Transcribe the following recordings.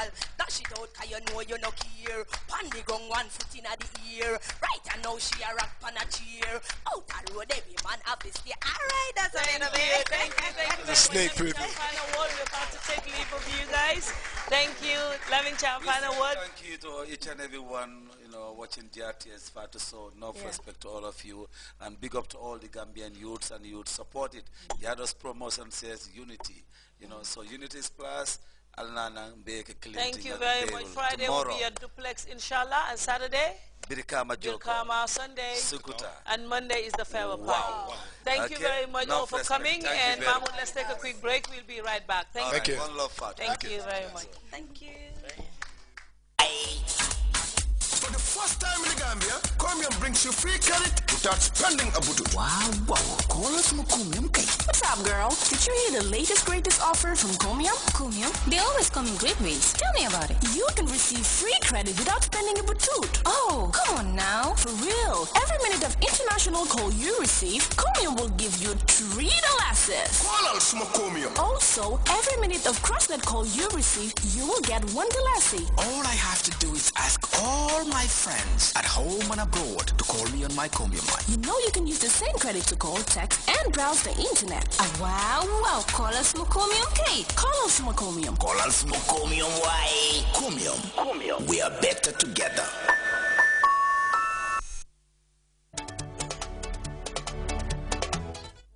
girl. Dash it out, cause you know you no care. Pandy gong 1 foot in the ear. Right, and now she a rock pan a cheer. Out the road, every man have this day. Alright, that's a little bit. Thank you. The snake preview. Final word. We're about to take leave of you guys. Thank you. Loving Chow, final word. Thank you to each and every one, watching GRTS Far to So. Enough respect to all of you. And big up to all the Gambian youths and youth support it. Yado's promotion says unity. So unity is plus. Thank you very much. Friday will be a duplex, inshallah, and Saturday? Birkama, Sunday, Sukuta. And Monday is the farewell party. Wow. Thank you very much all for coming. And Mahmoud, let's take a quick break. We'll be right back. Thank you. One love, Fat. Thank you very much. Thank you. For the first time in the Gambia, Comium brings you free credit without spending a butu. Wow. Call us Comium. What's up, girl? Did you hear the latest greatest offer from Comium? Comium? They always come in great ways. Tell me about it. You can receive free credit without spending a butut. Oh, come on now. For real. Every minute of international call you receive, Comium will give you $3. Call us Comium. Also, every minute of cross-net call you receive, you will get $1. All I have to do is ask all my friends at home and abroad to call me on my Comium line. You know you can use the same credit to call, text, and browse the internet. Wow. Call us Comium K. Call us Comium. Call us Comium Y. Comium. We are better together.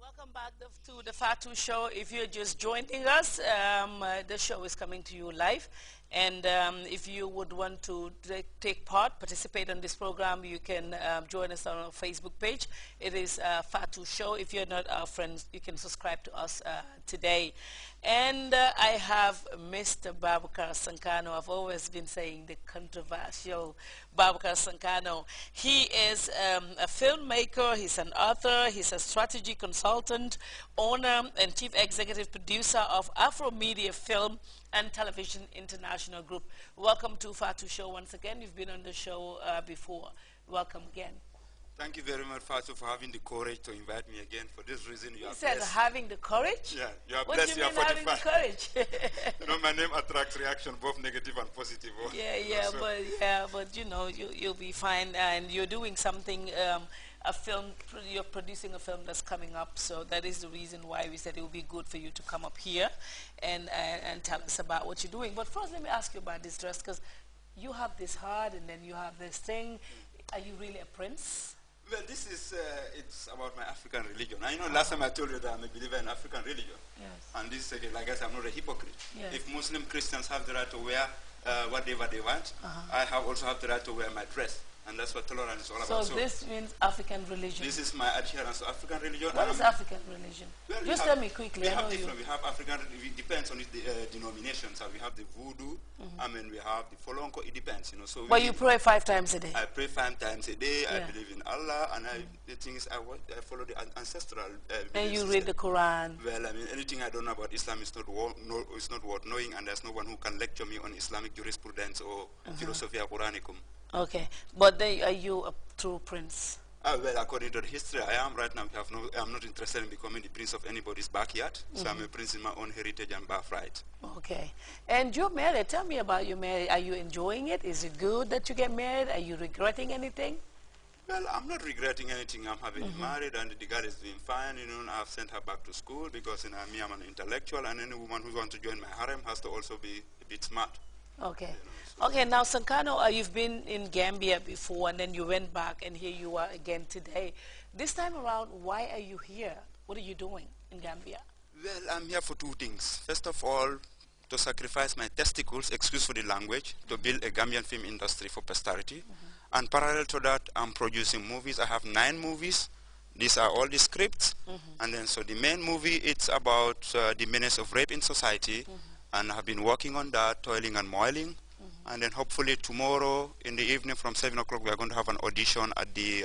Welcome back to the Fatu Show. If you're just joining us, the show is coming to you live. And if you would want to take part, participate in this program, you can join us on our Facebook page. It is Fatu Show. If you're not our friends, you can subscribe to us today. And I have Mr. Babukar Sankano. I've always been saying the controversial Babukar Sankano. He is a filmmaker, he's an author, he's a strategy consultant, owner and chief executive producer of Afro Media Film and Television International Group. Welcome to Fatu Show once again. You've been on the show before. Welcome again. Thank you very much, Fatu, for having the courage to invite me again. For this reason, you are said blessed. Having the courage? Yeah, you are what blessed. Do you mean having the courage? My name attracts reaction, both negative and positive. But you'll be fine, and you're doing something. A film, you're producing a film that's coming up, so that is the reason why we said it would be good for you to come up here and tell us about what you're doing. But first, let me ask you about this dress, because you have this heart and then you have this thing. Are you really a prince? Well, this is, it's about my African religion. I know last time I told you that I'm a believer in African religion. Yes. And this, like I said, I'm not a hypocrite. Yes. If Muslim Christians have the right to wear whatever they want, I also have the right to wear my dress. And that's what tolerance is all about. So this means African religion. This is my adherence to African religion. What is African religion? Well, just tell me quickly. We have different. We have African. It depends on the denominations. So we have the Voodoo. I mean, we have the Folonko. It depends, So. But you pray 5 times a day. I pray 5 times a day. Yeah. I believe in Allah, and the thing is, I follow the ancestral. And you read the Quran. Well, I mean, anything I don't know about Islam is not worth knowing, and there's no one who can lecture me on Islamic jurisprudence or Philosophia Quranicum. Okay, but are you a true prince? Well, according to the history, I am right now. I'm not interested in becoming the prince of anybody's backyard. So I'm a prince in my own heritage and birthright. Okay. And you're married. Tell me about your marriage. Are you enjoying it? Is it good that you get married? Are you regretting anything? Well, I'm not regretting anything. I'm happily married, and the girl is doing fine. I've sent her back to school because me, I'm an intellectual, and any woman who wants to join my harem has to also be a bit smart. Okay. Okay, now Sankano, you've been in Gambia before and then you went back and here you are again today. This time around, why are you here? What are you doing in Gambia? Well, I'm here for 2 things. First of all, to sacrifice my testicles, excuse for the language, to build a Gambian film industry for posterity. And parallel to that, I'm producing movies. I have 9 movies. These are all the scripts. And then so the main movie, it's about the menace of rape in society. And I've been working on that, toiling and moiling. And then hopefully tomorrow in the evening from 7 o'clock, we are going to have an audition at the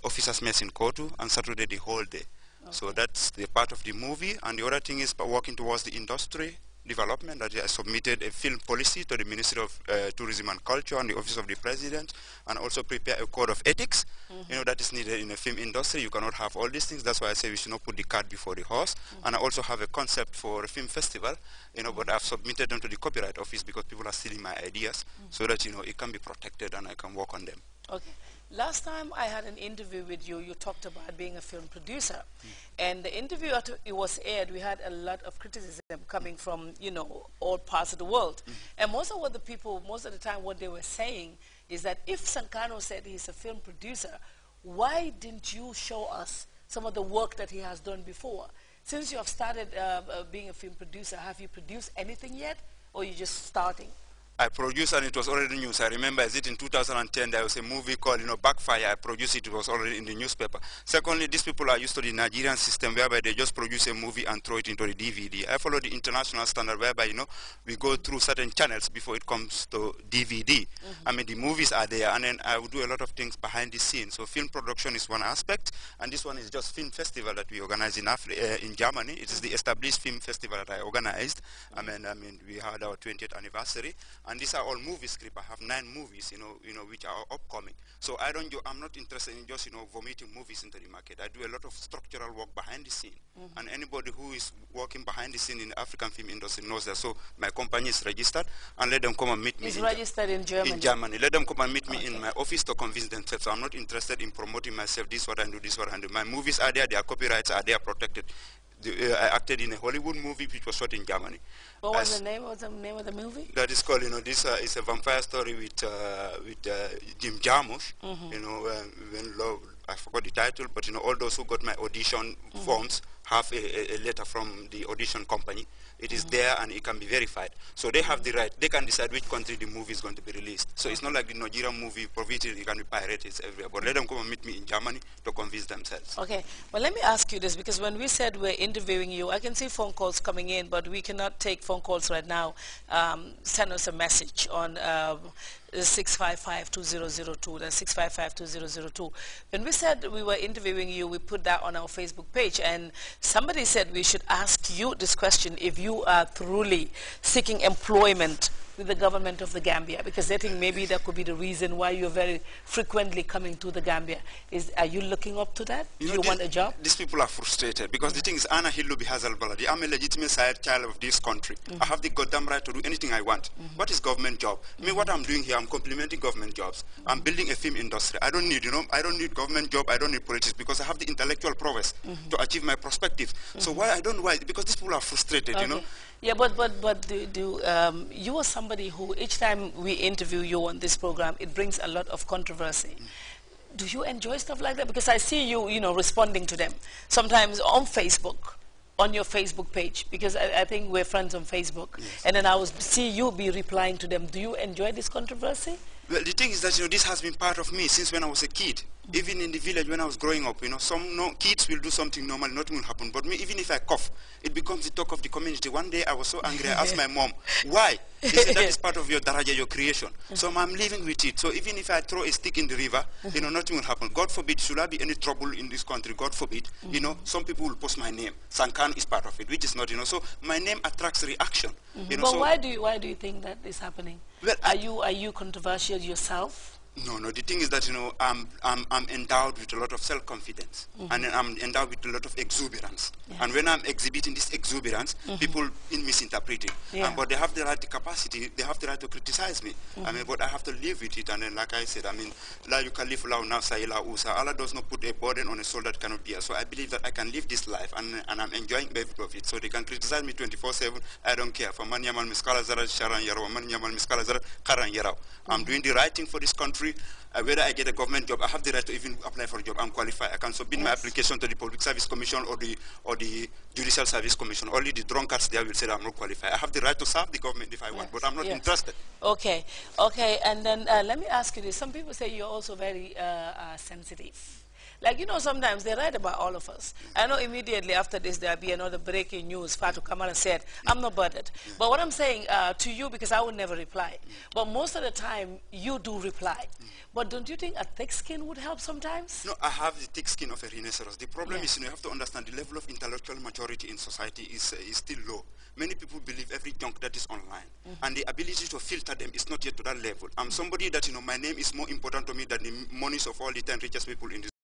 officers' mess in Kotu, and Saturday the whole day. Okay. So that's the part of the movie. And the other thing is working towards the industry, development that I submitted a film policy to the Ministry of Tourism and Culture and the Office of the President, and also prepare a code of ethics, that is needed in the film industry. You cannot have all these things. That's why I say we should not put the cart before the horse. And I also have a concept for a film festival, but I've submitted them to the Copyright Office because people are stealing my ideas, so that, it can be protected and I can work on them. Okay. Last time I had an interview with you, you talked about being a film producer. And the interview after it was aired, we had a lot of criticism coming from, all parts of the world. And most of the time what they were saying is that if Sankano said he's a film producer, why didn't you show us some of the work that he has done before? Since you have started being a film producer, have you produced anything yet, or are you just starting? I produced, and it was already news. I remember in 2010 there was a movie called Backfire. I produced it. It was already in the newspaper. Secondly, these people are used to the Nigerian system whereby they just produce a movie and throw it into the DVD. I follow the international standard whereby we go through certain channels before it comes to DVD. I mean, the movies are there, and then I would do a lot of things behind the scenes. So film production is one aspect, and this one is just film festival that we organize in Germany. It is the established film festival that I organized. I mean we had our 20th anniversary. And these are all movie scripts. I have 9 movies, which are upcoming. So I'm not interested in just, vomiting movies into the market. I do a lot of structural work behind the scene. And anybody who is working behind the scene in the African film industry knows that. So my company is registered, and let them come and meet me. It's registered in Germany? In Germany. Let them come and meet me in my office to convince themselves. So I'm not interested in promoting myself. This is what I do, this is what I do. My movies are there, their copyrights are there, protected. I acted in a Hollywood movie which was shot in Germany. What was the name of the movie? That is called, this is a vampire story with Jim Jarmusch. When love, I forgot the title, but all those who got my audition forms have a letter from the audition company. It is there and it can be verified. So they have the right. They can decide which country the movie is going to be released. So it's not like the Nigerian movie, provided it can be pirated everywhere. But let them come and meet me in Germany to convince themselves. Okay. Well, let me ask you this, because when we said we're interviewing you, I can see phone calls coming in, but we cannot take phone calls right now. Send us a message on 655-2002. That's 655-2002. When we said we were interviewing you, we put that on our Facebook page, and somebody said we should ask you this question: if you are truly seeking employment with the government of the Gambia, because they think maybe that could be the reason why you're very frequently coming to the Gambia. Are you looking up to that? Do you want a job? These people are frustrated because the thing is, Anna Hillubi Hazal Baladi, I'm a legitimate child of this country. I have the goddamn right to do anything I want. What is government job? I mean, what I'm doing here, I'm complementing government jobs. I'm building a film industry. I don't need, I don't need government job. I don't need politics because I have the intellectual prowess to achieve my perspective. So why? Because these people are frustrated, Yeah, but you are somebody who, each time we interview you on this program, it brings a lot of controversy. Do you enjoy stuff like that? Because I see you, responding to them. Sometimes on Facebook, on your Facebook page, because I think we're friends on Facebook. Yes. And then I will see you be replying to them. Do you enjoy this controversy? Well, the thing is that, this has been part of me since when I was a kid. Even in the village when I was growing up, some kids will do something normal, nothing will happen. But me, even if I cough, it becomes the talk of the community. One day I was so angry, I asked my mom, why? She said, that is part of your daraja, your creation. So I'm living with it. So even if I throw a stick in the river, nothing will happen. God forbid, should there be any trouble in this country, God forbid, some people will post my name. Sankan is part of it, which is not, so my name attracts reaction. But so why do you think that is happening? Well, are you controversial yourself? No, the thing is that, I'm endowed with a lot of self-confidence, and I'm endowed with a lot of exuberance. Yes. And when I'm exhibiting this exuberance, people misinterpret it. Yeah. But they have the right capacity, they have the right to criticize me. But I have to live with it. And then, like I said, la yukallifu lahu nafsan illa wus'aha. Allah does not put a burden on a soul that cannot bear. So I believe that I can live this life, and I'm enjoying every bit of it. So they can criticize me 24/7. I don't care. For man yamal miskala zarat sharan yaraw, man yamal miskala zarat karan yaraw. I'm doing the right thing for this country. Whether I get a government job, I have the right to even apply for a job. I'm qualified. I can submit my application to the Public Service Commission or the Judicial Service Commission. Only the drunkards there will say that I'm not qualified. I have the right to serve the government if I want, but I'm not interested. Okay. And then let me ask you this. Some people say you're also very sensitive. Like, you know, sometimes they write about all of us. I know immediately after this there'll be another breaking news. Fatu Kamara said, I'm not bothered. But what I'm saying to you, because I would never reply, but most of the time you do reply. But don't you think a thick skin would help sometimes? No, I have the thick skin of a rhinoceros. The problem is, you have to understand the level of intellectual maturity in society is still low. Many people believe every junk that is online, and the ability to filter them is not yet to that level. I'm somebody that, my name is more important to me than the monies of all the 10 richest people in this